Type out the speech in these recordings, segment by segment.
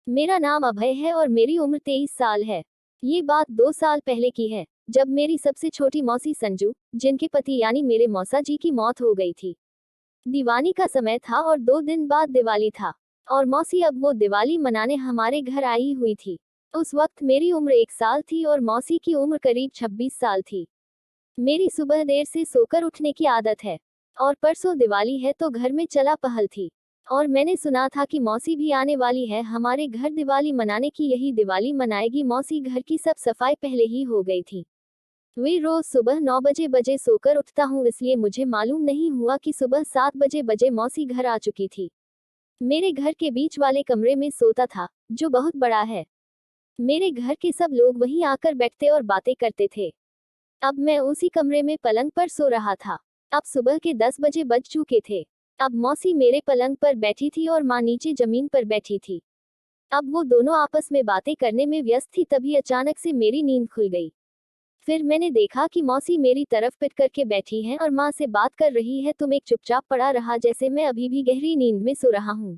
मेरा नाम अभय है और मेरी उम्र 23 साल है। ये बात 2 साल पहले की है, जब मेरी सबसे छोटी मौसी संजू, जिनके पति यानी मेरे मौसा जी की मौत हो गई थी। दिवाली का समय था और 2 दिन बाद दिवाली था और मौसी अब वो दिवाली मनाने हमारे घर आई हुई थी। उस वक्त मेरी उम्र 1 साल थी और मौसी की उम्र करीब 26 साल थी। मेरी सुबह देर से सोकर उठने की आदत है और परसों दिवाली है तो घर में चला पहल थी। और मैंने सुना था कि मौसी भी आने वाली है हमारे घर दिवाली मनाने की। यही दिवाली मनाएगी मौसी। घर की सब सफाई पहले ही हो गई थी। वे रोज सुबह 9 बजे सोकर उठता हूँ, इसलिए मुझे मालूम नहीं हुआ कि सुबह 7 बजे मौसी घर आ चुकी थी। मेरे घर के बीच वाले कमरे में सोता था, जो बहुत बड़ा है। मेरे घर के सब लोग वहीं आकर बैठते और बातें करते थे। अब मैं उसी कमरे में पलंग पर सो रहा था। अब सुबह के 10 बजे बज चुके थे। अब मौसी मेरे पलंग पर बैठी थी और माँ नीचे जमीन पर बैठी थी। अब वो दोनों आपस में बातें करने में व्यस्त थी, तभी अचानक से मेरी नींद खुल गई। फिर मैंने देखा कि मौसी मेरी तरफ पिट करके बैठी हैं और माँ से बात कर रही है। तुम एक चुपचाप पड़ा रहा जैसे मैं अभी भी गहरी नींद में सो रहा हूँ।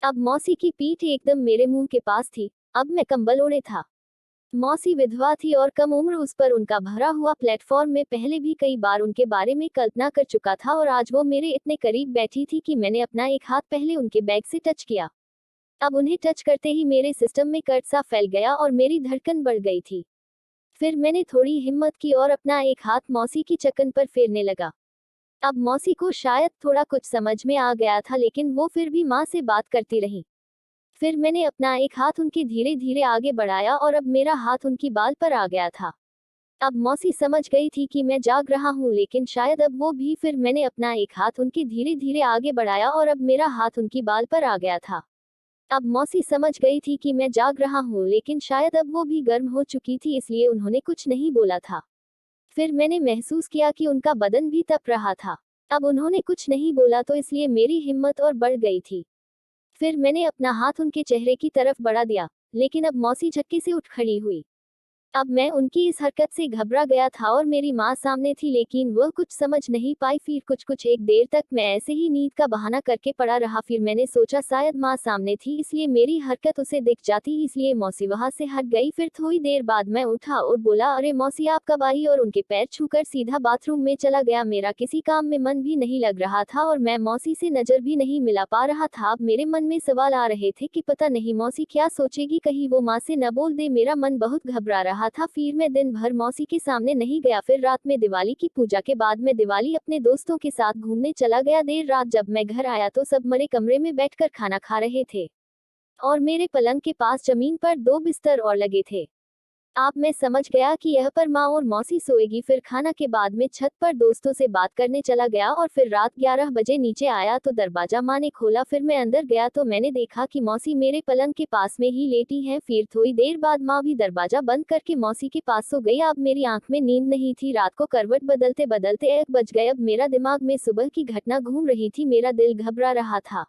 अब मौसी की पीठ एकदम मेरे मुंह के पास थी। अब मैं कंबल ओढ़े था। मौसी विधवा थी और कम उम्र। उस पर उनका भरा हुआ प्लेटफॉर्म में पहले भी कई बार उनके बारे में कल्पना कर चुका था और आज वो मेरे इतने करीब बैठी थी कि मैंने अपना एक हाथ पहले उनके बैग से टच किया। अब उन्हें टच करते ही मेरे सिस्टम में कर्ट सा फैल गया और मेरी धड़कन बढ़ गई थी। फिर मैंने थोड़ी हिम्मत की और अपना एक हाथ मौसी की चकन पर फेरने लगा। अब मौसी को शायद थोड़ा कुछ समझ में आ गया था, लेकिन वो फिर भी माँ से बात करती रही। फिर मैंने अपना एक हाथ उनके धीरे धीरे आगे बढ़ाया और अब मेरा हाथ उनकी बाल पर आ गया था। अब मौसी समझ गई थी कि मैं जाग रहा हूँ, लेकिन शायद अब वो भी। फिर मैंने अपना एक हाथ उनके धीरे धीरे आगे बढ़ाया और अब मेरा हाथ उनकी बाल पर आ गया था। अब मौसी समझ गई थी कि मैं जाग रहा हूँ, लेकिन शायद अब वो भी गर्म हो चुकी थी, इसलिए उन्होंने कुछ नहीं बोला था। फिर मैंने महसूस किया कि उनका बदन भी तप रहा था। अब उन्होंने कुछ नहीं बोला तो इसलिए मेरी हिम्मत और बढ़ गई थी। फिर मैंने अपना हाथ उनके चेहरे की तरफ बढ़ा दिया, लेकिन अब मौसी झटके से उठ खड़ी हुई। अब मैं उनकी इस हरकत से घबरा गया था और मेरी माँ सामने थी, लेकिन वह कुछ समझ नहीं पाई। फिर कुछ एक देर तक मैं ऐसे ही नींद का बहाना करके पड़ा रहा। फिर मैंने सोचा शायद माँ सामने थी, इसलिए मेरी हरकत उसे दिख जाती, इसलिए मौसी वहां से हट गई। फिर थोड़ी देर बाद मैं उठा और बोला, अरे मौसी आप कब आई? और उनके पैर छूकर सीधा बाथरूम में चला गया। मेरा किसी काम में मन भी नहीं लग रहा था और मैं मौसी से नजर भी नहीं मिला पा रहा था। अब मेरे मन में सवाल आ रहे थे कि पता नहीं मौसी क्या सोचेगी, कहीं वो माँ से न बोल दे। मेरा मन बहुत घबरा रहा था। फिर मैं दिन भर मौसी के सामने नहीं गया। फिर रात में दिवाली की पूजा के बाद मैं दिवाली अपने दोस्तों के साथ घूमने चला गया। देर रात जब मैं घर आया तो सब मेरे कमरे में बैठकर खाना खा रहे थे और मेरे पलंग के पास जमीन पर 2 बिस्तर और लगे थे। आप मैं समझ गया कि यह पर माँ और मौसी सोएगी। फिर खाना के बाद में छत पर दोस्तों से बात करने चला गया और फिर रात 11 बजे नीचे आया तो दरवाजा माँ ने खोला। फिर मैं अंदर गया तो मैंने देखा कि मौसी मेरे पलंग के पास में ही लेटी हैं। फिर थोड़ी देर बाद माँ भी दरवाजा बंद करके मौसी के पास सो गई। अब मेरी आंख में नींद नहीं थी। रात को करवट बदलते बदलते 1 बज गए। अब मेरा दिमाग में सुबह की घटना घूम रही थी। मेरा दिल घबरा रहा था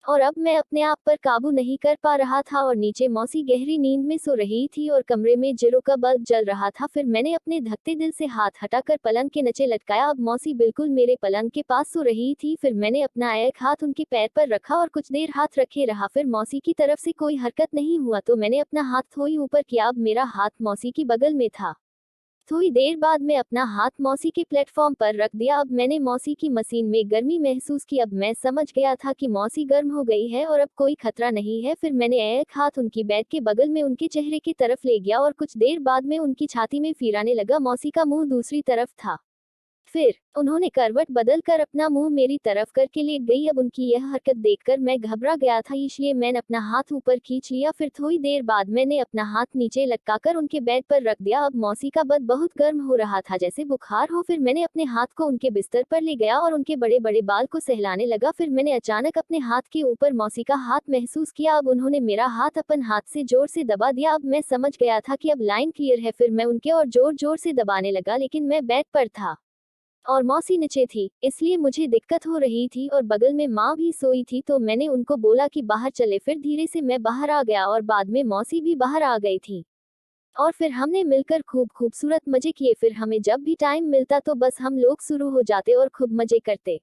और अब मैं अपने आप पर काबू नहीं कर पा रहा था और नीचे मौसी गहरी नींद में सो रही थी और कमरे में जीरो का बल्ब जल रहा था। फिर मैंने अपने धकते दिल से हाथ हटाकर पलंग के नीचे लटकाया। अब मौसी बिल्कुल मेरे पलंग के पास सो रही थी। फिर मैंने अपना एक हाथ उनके पैर पर रखा और कुछ देर हाथ रखे रहा। फिर मौसी की तरफ से कोई हरकत नहीं हुआ तो मैंने अपना हाथ थोड़ी ऊपर किया। अब मेरा हाथ मौसी की बगल में था। थोड़ी देर बाद मैं अपना हाथ मौसी के प्लेटफॉर्म पर रख दिया। अब मैंने मौसी की मशीन में गर्मी महसूस की। अब मैं समझ गया था कि मौसी गर्म हो गई है और अब कोई खतरा नहीं है। फिर मैंने एक हाथ उनकी बेड के बगल में उनके चेहरे की तरफ ले गया और कुछ देर बाद में उनकी छाती में फिराने लगा। मौसी का मुंह दूसरी तरफ था। फिर उन्होंने करवट बदल कर अपना मुंह मेरी तरफ करके लेट गई। अब उनकी यह हरकत देखकर मैं घबरा गया था, इसलिए मैंने अपना हाथ ऊपर खींच लिया। फिर थोड़ी देर बाद मैंने अपना हाथ नीचे लटकाकर उनके बेड पर रख दिया। अब मौसी का बद बहुत गर्म हो रहा था, जैसे बुखार हो। फिर मैंने अपने हाथ को उनके बिस्तर पर ले गया और उनके बड़े बड़े बाल को सहलाने लगा। फिर मैंने अचानक अपने हाथ के ऊपर मौसी का हाथ महसूस किया। अब उन्होंने मेरा हाथ अपन हाथ से जोर से दबा दिया। अब मैं समझ गया था कि अब लाइन क्लियर है। फिर मैं उनके और जोर जोर से दबाने लगा, लेकिन मैं बेड पर था और मौसी नीचे थी, इसलिए मुझे दिक्कत हो रही थी और बगल में माँ भी सोई थी। तो मैंने उनको बोला कि बाहर चले। फिर धीरे से मैं बाहर आ गया और बाद में मौसी भी बाहर आ गई थी और फिर हमने मिलकर खूब खूबसूरत मजे किए। फिर हमें जब भी टाइम मिलता तो बस हम लोग शुरू हो जाते और खूब मजे करते।